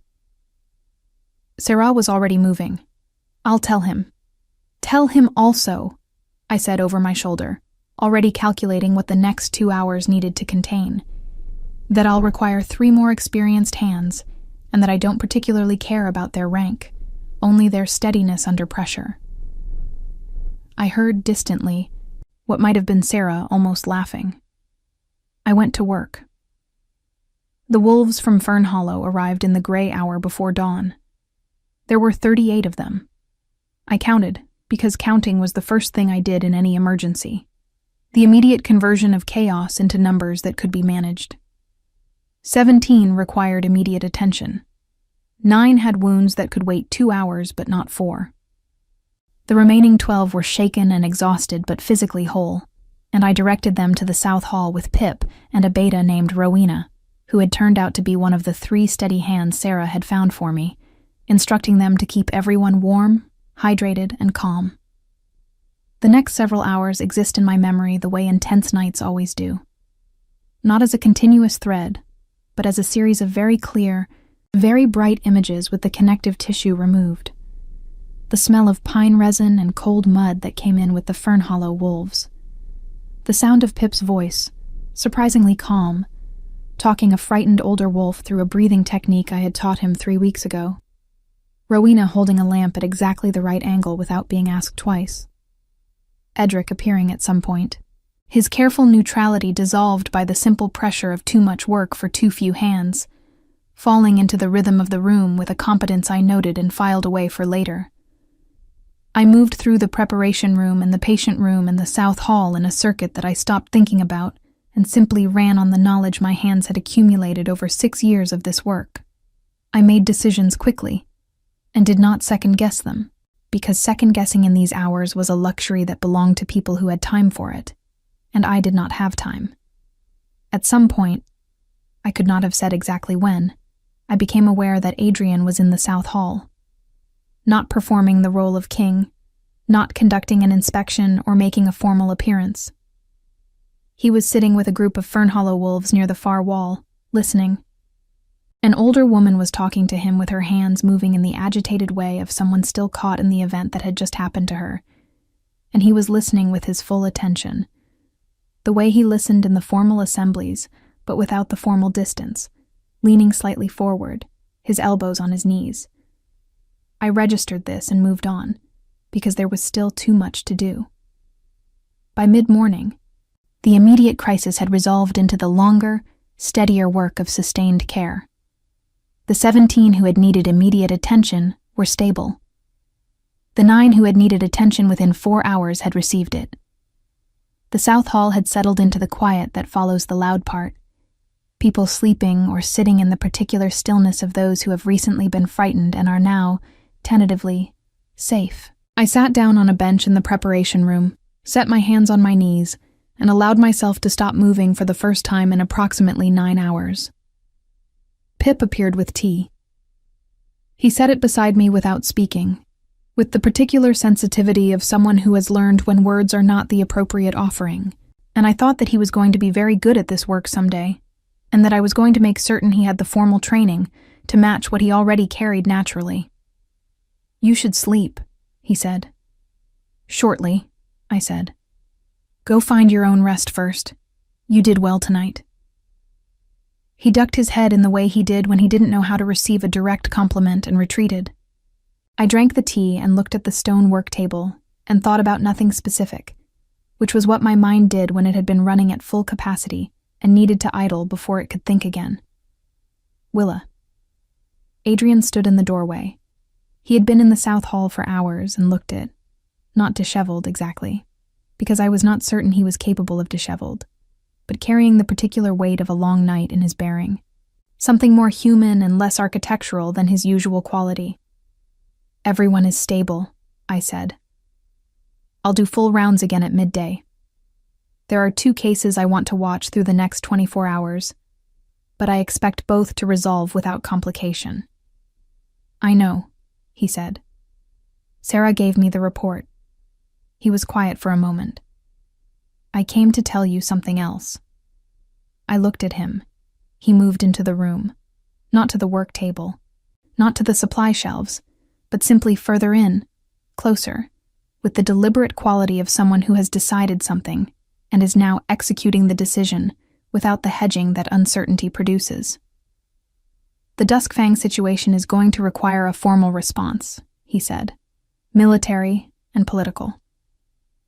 Sarah was already moving. "I'll tell him." "Tell him also," I said over my shoulder, already calculating what the next 2 hours needed to contain, "that I'll require 3 more experienced hands, and that I don't particularly care about their rank, only their steadiness under pressure." I heard distantly what might have been Sarah almost laughing. I went to work. The wolves from Fern Hollow arrived in the gray hour before dawn. There were 38 of them. I counted, because counting was the first thing I did in any emergency. The immediate conversion of chaos into numbers that could be managed. 17 required immediate attention. 9 had wounds that could wait 2 hours but not 4. The remaining 12 were shaken and exhausted but physically whole, and I directed them to the South Hall with Pip and a beta named Rowena, who had turned out to be one of the 3 steady hands Sarah had found for me, instructing them to keep everyone warm, hydrated, and calm. The next several hours exist in my memory the way intense nights always do. Not as a continuous thread, but as a series of very clear, very bright images with the connective tissue removed. The smell of pine resin and cold mud that came in with the Fern Hollow wolves. The sound of Pip's voice, surprisingly calm, talking a frightened older wolf through a breathing technique I had taught him 3 weeks ago. Rowena holding a lamp at exactly the right angle without being asked twice. Edric appearing at some point, his careful neutrality dissolved by the simple pressure of too much work for too few hands, falling into the rhythm of the room with a competence I noted and filed away for later. I moved through the preparation room and the patient room and the South Hall in a circuit that I stopped thinking about and simply ran on the knowledge my hands had accumulated over 6 years of this work. I made decisions quickly, and did not second-guess them, because second-guessing in these hours was a luxury that belonged to people who had time for it, and I did not have time. At some point, I could not have said exactly when, I became aware that Adrian was in the South Hall, not performing the role of king, not conducting an inspection or making a formal appearance. He was sitting with a group of Fern Hollow wolves near the far wall, listening. An older woman was talking to him with her hands moving in the agitated way of someone still caught in the event that had just happened to her, and he was listening with his full attention. The way he listened in the formal assemblies, but without the formal distance, leaning slightly forward, his elbows on his knees. I registered this and moved on, because there was still too much to do. By mid-morning, the immediate crisis had resolved into the longer, steadier work of sustained care. The 17 who had needed immediate attention were stable. The 9 who had needed attention within 4 hours had received it. The South Hall had settled into the quiet that follows the loud part, people sleeping or sitting in the particular stillness of those who have recently been frightened and are now, tentatively, safe. I sat down on a bench in the preparation room, set my hands on my knees, and allowed myself to stop moving for the first time in approximately 9 hours. Pip appeared with tea. He set it beside me without speaking, with the particular sensitivity of someone who has learned when words are not the appropriate offering, and I thought that he was going to be very good at this work someday, and that I was going to make certain he had the formal training to match what he already carried naturally. "You should sleep," he said. "Shortly," I said. "Go find your own rest first. You did well tonight." He ducked his head in the way he did when he didn't know how to receive a direct compliment and retreated. I drank the tea and looked at the stone work table and thought about nothing specific, which was what my mind did when it had been running at full capacity and needed to idle before it could think again. "Willa." Adrian stood in the doorway. He had been in the South Hall for hours and looked it, not disheveled exactly, because I was not certain he was capable of disheveled, but carrying the particular weight of a long night in his bearing, something more human and less architectural than his usual quality. "Everyone is stable," I said. "I'll do full rounds again at midday. There are 2 cases I want to watch through the next 24 hours, but I expect both to resolve without complication." "I know," he said. Sarah gave me the report. He was quiet for a moment. "I came to tell you something else." I looked at him. He moved into the room, not to the work table, not to the supply shelves, but simply further in, closer, with the deliberate quality of someone who has decided something and is now executing the decision without the hedging that uncertainty produces. "The Duskfang situation is going to require a formal response," he said, "military and political.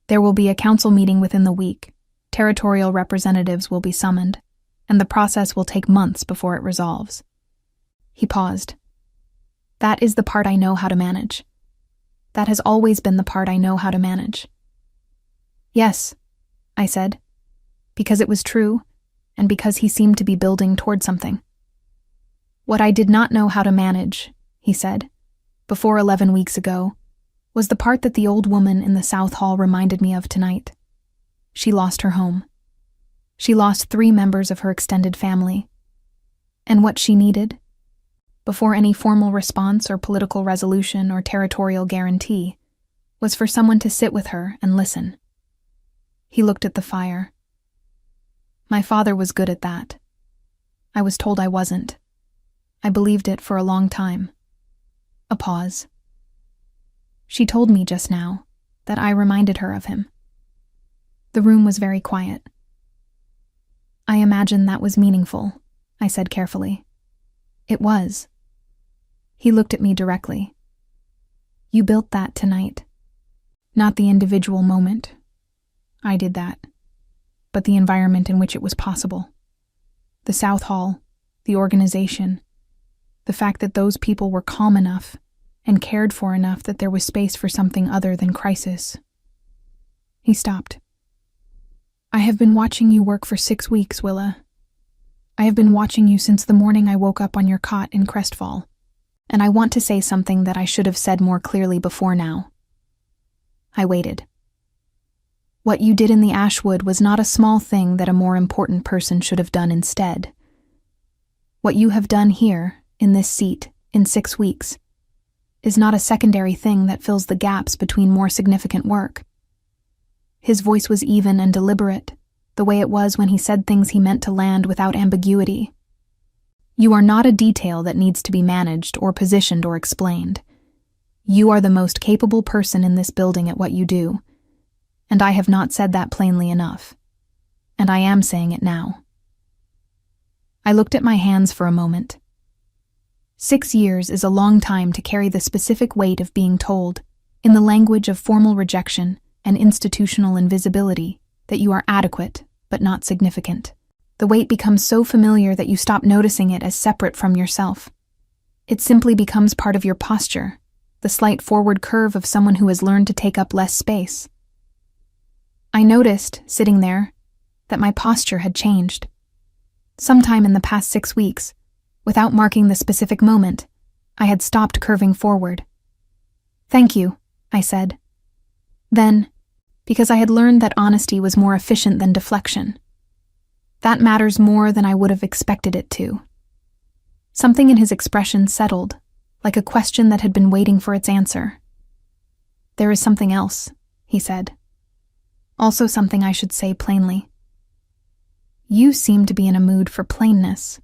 There will be a council meeting within the week, territorial representatives will be summoned, and the process will take months before it resolves." He paused. "That is the part I know how to manage. That has always been the part I know how to manage." "Yes," I said, because it was true, and because he seemed to be building toward something. "What I did not know how to manage," he said, "before 11 weeks ago, was the part that the old woman in the South Hall reminded me of tonight. She lost her home. She lost 3 members of her extended family. And what she needed, before any formal response or political resolution or territorial guarantee, was for someone to sit with her and listen." He looked at the fire. "My father was good at that. I was told I wasn't. I believed it for a long time." A pause. "She told me just now that I reminded her of him." The room was very quiet. "I imagine that was meaningful," I said carefully. "It was." He looked at me directly. "You built that tonight. Not the individual moment. I did that. But the environment in which it was possible. The South Hall, the organization, the fact that those people were calm enough and cared for enough that there was space for something other than crisis." He stopped. "I have been watching you work for 6 weeks, Willa. I have been watching you since the morning I woke up on your cot in Crestfall, and I want to say something that I should have said more clearly before now." I waited. "What you did in the Ashwood was not a small thing that a more important person should have done instead. What you have done here, in this seat, in 6 weeks, is not a secondary thing that fills the gaps between more significant work." His voice was even and deliberate, the way it was when he said things he meant to land without ambiguity. "You are not a detail that needs to be managed or positioned or explained. You are the most capable person in this building at what you do, And I have not said that plainly enough. And I am saying it now. I looked at my hands for a moment. 6 years is a long time to carry the specific weight of being told, in the language of formal rejection and institutional invisibility, that you are adequate but not significant. The weight becomes so familiar that you stop noticing it as separate from yourself. It simply becomes part of your posture, the slight forward curve of someone who has learned to take up less space. I noticed, sitting there, that my posture had changed. Sometime in the past 6 weeks, without marking the specific moment, I had stopped curving forward. "Thank you," I said. Then, because I had learned that honesty was more efficient than deflection. That matters more than I would have expected it to. Something in his expression settled, like a question that had been waiting for its answer. "There is something else," he said. "Also something I should say plainly. You seem to be in a mood for plainness."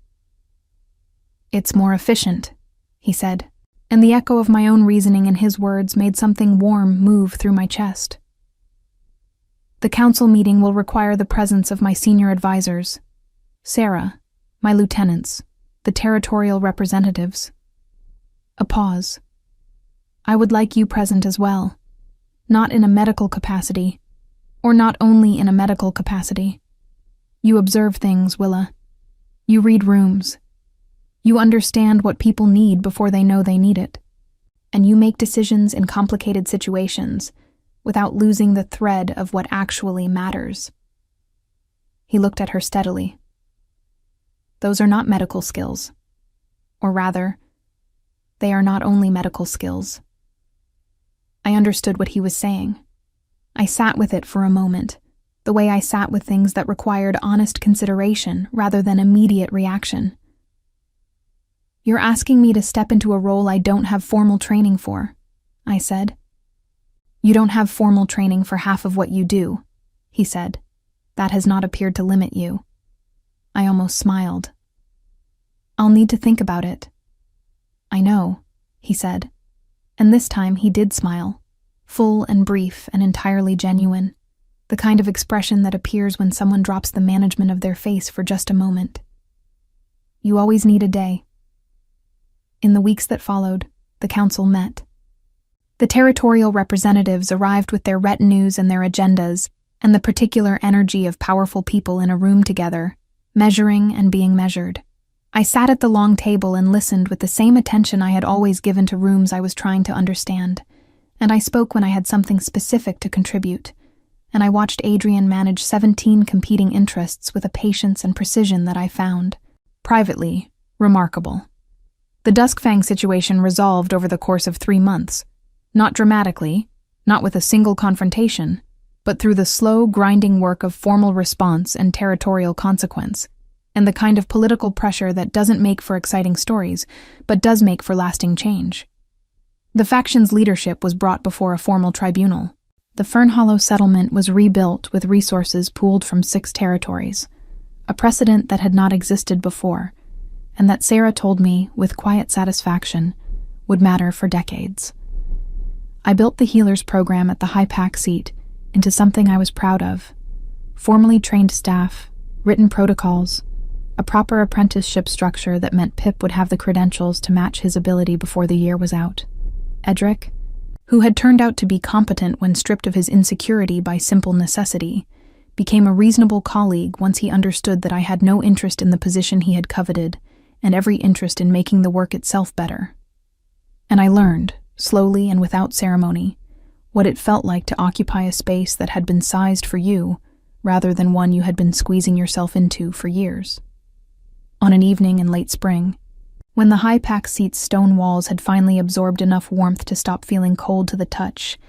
"It's more efficient," he said, and the echo of my own reasoning in his words made something warm move through my chest. "The council meeting will require the presence of my senior advisors, Sarah, my lieutenants, the territorial representatives." A pause. "I would like you present as well, not in a medical capacity, or not only in a medical capacity. You observe things, Willa. You read rooms. You understand what people need before they know they need it. And you make decisions in complicated situations without losing the thread of what actually matters." He looked at her steadily. "Those are not medical skills. Or rather, they are not only medical skills." I understood what he was saying. I sat with it for a moment, the way I sat with things that required honest consideration rather than immediate reaction. "You're asking me to step into a role I don't have formal training for," I said. "You don't have formal training for half of what you do," he said. "That has not appeared to limit you." I almost smiled. "I'll need to think about it." "I know," he said, and this time he did smile, full and brief and entirely genuine, the kind of expression that appears when someone drops the management of their face for just a moment. "You always need a day." In the weeks that followed, the council met. The territorial representatives arrived with their retinues and their agendas, and the particular energy of powerful people in a room together, measuring and being measured. I sat at the long table and listened with the same attention I had always given to rooms I was trying to understand, and I spoke when I had something specific to contribute, and I watched Adrian manage 17 competing interests with a patience and precision that I found, privately, remarkable. The Duskfang situation resolved over the course of 3 months, not dramatically, not with a single confrontation, but through the slow, grinding work of formal response and territorial consequence, and the kind of political pressure that doesn't make for exciting stories, but does make for lasting change. The faction's leadership was brought before a formal tribunal. The Fernhollow settlement was rebuilt with resources pooled from 6 territories, a precedent that had not existed before, and that Sarah told me, with quiet satisfaction, would matter for decades. I built the healers program at the High Pack seat into something I was proud of. Formally trained staff, written protocols, a proper apprenticeship structure that meant Pip would have the credentials to match his ability before the year was out. Edric, who had turned out to be competent when stripped of his insecurity by simple necessity, became a reasonable colleague once he understood that I had no interest in the position he had coveted and every interest in making the work itself better. And I learned, slowly and without ceremony, what it felt like to occupy a space that had been sized for you rather than one you had been squeezing yourself into for years. On an evening in late spring, when the High Pack seat's stone walls had finally absorbed enough warmth to stop feeling cold to the touch,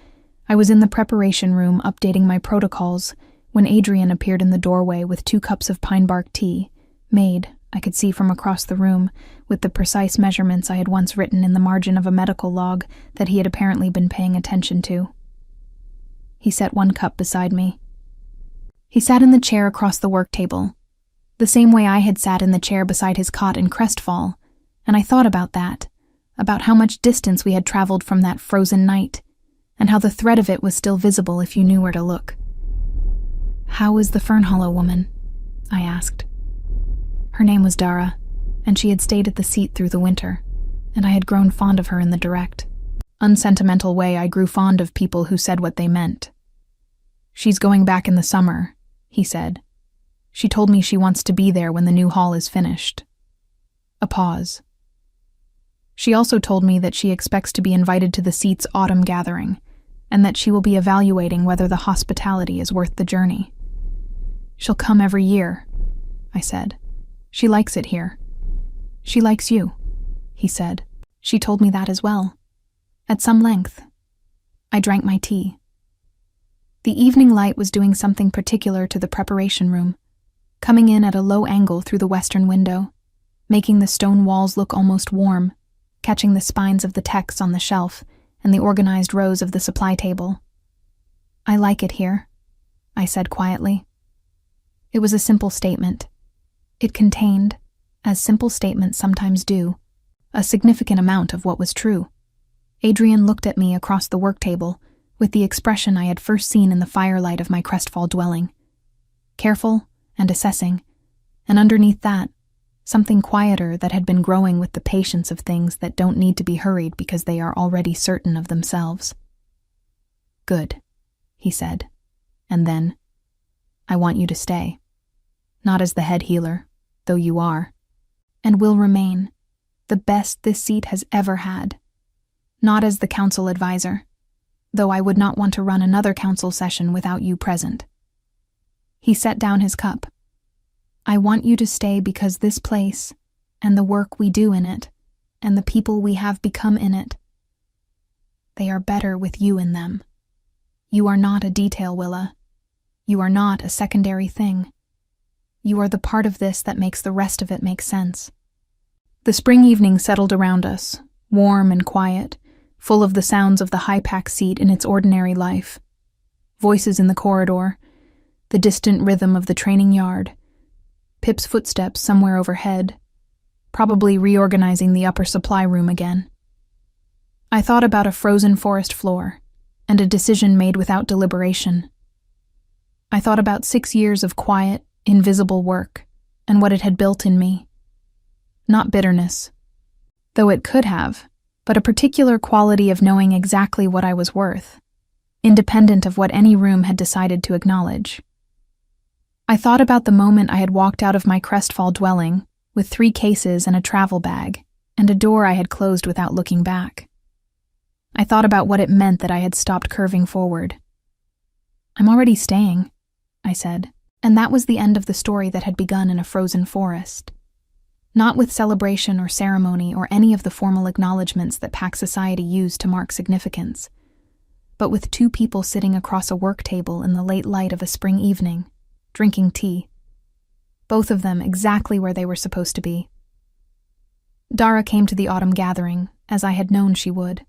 I was in the preparation room updating my protocols when Adrian appeared in the doorway with 2 cups of pine bark tea, made, I could see from across the room, with the precise measurements I had once written in the margin of a medical log that he had apparently been paying attention to. He set 1 cup beside me. He sat in the chair across the work table, the same way I had sat in the chair beside his cot in Crestfall, and I thought about that, about how much distance we had traveled from that frozen night, and how the thread of it was still visible if you knew where to look. "How is the Fern Hollow woman?" I asked. Her name was Dara, and she had stayed at the seat through the winter, and I had grown fond of her in the direct, unsentimental way I grew fond of people who said what they meant. "She's going back in the summer," he said. "She told me she wants to be there when the new hall is finished." A pause. "She also told me that she expects to be invited to the seat's autumn gathering, and that she will be evaluating whether the hospitality is worth the journey." "She'll come every year," I said. "She likes it here." "She likes you," he said. "She told me that as well, at some length." I drank my tea. The evening light was doing something particular to the preparation room, coming in at a low angle through the western window, making the stone walls look almost warm, catching the spines of the texts on the shelf and the organized rows of the supply table. "I like it here," I said quietly. It was a simple statement. It contained, as simple statements sometimes do, a significant amount of what was true. Adrian looked at me across the work table with the expression I had first seen in the firelight of my Crestfall dwelling. Careful and assessing, and underneath that, something quieter that had been growing with the patience of things that don't need to be hurried because they are already certain of themselves. "Good," he said, and then, "I want you to stay. Not as the head healer, though you are, and will remain, the best this seat has ever had. Not as the council advisor, though I would not want to run another council session without you present." He set down his cup. "I want you to stay because this place, and the work we do in it, and the people we have become in it, they are better with you in them. You are not a detail, Willa. You are not a secondary thing. You are the part of this that makes the rest of it make sense." The spring evening settled around us, warm and quiet, full of the sounds of the high-pack seat in its ordinary life. Voices in the corridor, the distant rhythm of the training yard, Pip's footsteps somewhere overhead, probably reorganizing the upper supply room again. I thought about a frozen forest floor, and a decision made without deliberation. I thought about 6 years of quiet, invisible work, and what it had built in me. Not bitterness, though it could have, but a particular quality of knowing exactly what I was worth, independent of what any room had decided to acknowledge. I thought about the moment I had walked out of my Crestfall dwelling with 3 cases and a travel bag, and a door I had closed without looking back. I thought about what it meant that I had stopped curving forward. "I'm already staying," I said, and that was the end of the story that had begun in a frozen forest. Not with celebration or ceremony or any of the formal acknowledgments that Pack Society used to mark significance, but with 2 people sitting across a work table in the late light of a spring evening, drinking tea. Both of them exactly where they were supposed to be. Dara came to the autumn gathering, as I had known she would.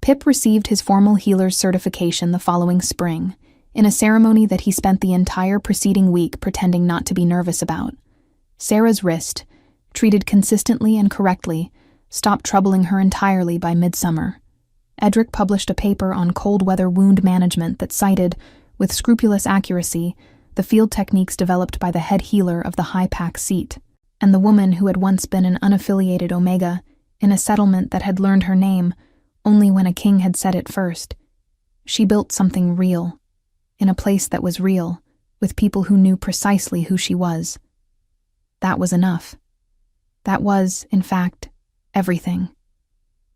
Pip received his formal healer's certification the following spring, in a ceremony that he spent the entire preceding week pretending not to be nervous about. Sarah's wrist, treated consistently and correctly, stopped troubling her entirely by midsummer. Edric published a paper on cold weather wound management that cited, with scrupulous accuracy, the field techniques developed by the head healer of the high-pack seat, and the woman who had once been an unaffiliated Omega in a settlement that had learned her name only when a king had said it first. She built something real, in a place that was real, with people who knew precisely who she was. That was enough. That was, in fact, everything.